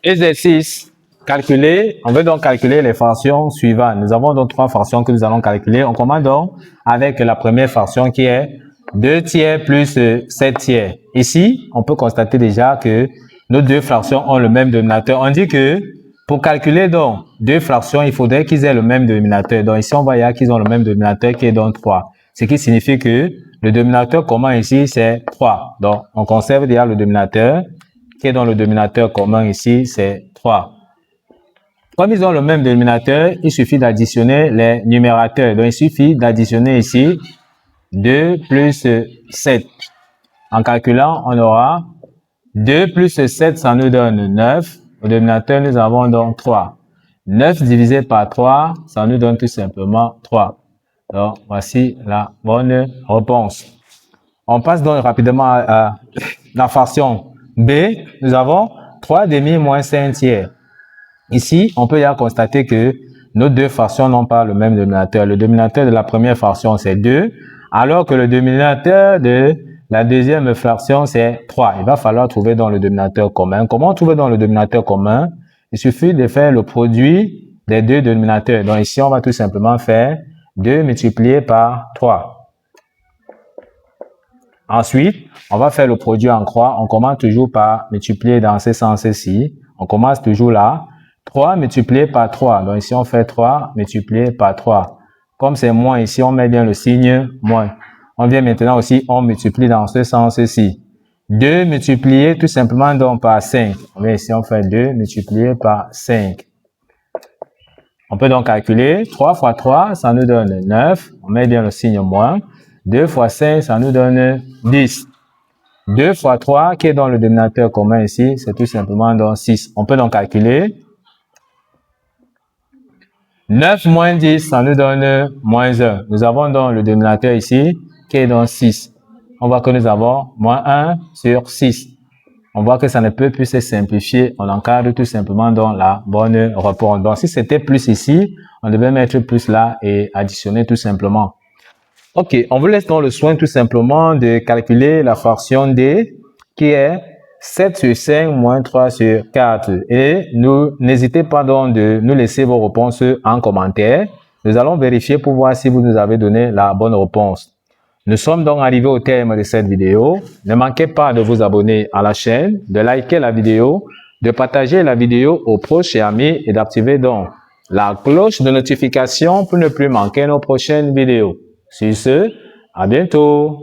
Exercice. Calculer. On veut donc calculer les fractions suivantes. Nous avons donc 3 fractions que nous allons calculer. On commence donc avec la première fraction qui est 2 tiers plus 7 tiers. Ici, on peut constater déjà que nos deux fractions ont le même dénominateur. On dit que pour calculer donc deux fractions, il faudrait qu'ils aient le même dénominateur. Donc ici, on va voir qu'ils ont le même dénominateur qui est donc 3. Ce qui signifie que le dénominateur commun ici, c'est 3. Donc, on conserve déjà le dénominateur qui est dans le dénominateur commun ici, c'est 3. Comme ils ont le même dénominateur, il suffit d'additionner les numérateurs. Donc, il suffit d'additionner ici 2 plus 7. En calculant, on aura 2 plus 7, ça nous donne 9. Au dénominateur, nous avons donc 3. 9 divisé par 3, ça nous donne tout simplement 3. Donc, voici la bonne réponse. On passe donc rapidement à la fraction B. Nous avons 3 demi moins 5 tiers. Ici, on peut déjà constater que nos deux fractions n'ont pas le même dénominateur. Le dénominateur de la première fraction, c'est 2, alors que le dénominateur de la deuxième fraction, c'est 3. Il va falloir trouver dans le dénominateur commun. Comment trouver dans le dénominateur commun? Il suffit de faire le produit des deux dénominateurs. Donc ici, on va tout simplement faire 2 multiplié par 3. Ensuite, on va faire le produit en croix. On commence toujours par multiplier dans ce sens-ci. On commence toujours là. 3 multiplié par 3. Donc ici, on fait 3 multiplié par 3. Comme c'est moins ici, on met bien le signe moins. On vient maintenant aussi, on multiplie dans ce sens-ci. 2 multiplié tout simplement donc par 5. On vient ici, on fait 2 multiplié par 5. On peut donc calculer 3 fois 3, ça nous donne 9. On met bien le signe moins. 2 fois 5, ça nous donne 10. 2 fois 3, qui est dans le dénominateur commun ici, c'est tout simplement donc 6. On peut donc calculer 9 moins 10, ça nous donne moins 1. Nous avons donc le dénominateur ici, qui est donc 6. On voit que nous avons moins 1 sur 6. On voit que ça ne peut plus se simplifier. On encadre tout simplement dans la bonne réponse. Donc, si c'était plus ici, on devait mettre plus là et additionner tout simplement. Ok, on vous laisse dans le soin tout simplement de calculer la fraction D qui est 7 sur 5 moins 3 sur 4. Et n'hésitez pas donc de nous laisser vos réponses en commentaire. Nous allons vérifier pour voir si vous nous avez donné la bonne réponse. Nous sommes donc arrivés au terme de cette vidéo. Ne manquez pas de vous abonner à la chaîne, de liker la vidéo, de partager la vidéo aux proches et amis et d'activer donc la cloche de notification pour ne plus manquer nos prochaines vidéos. Sur ce, à bientôt!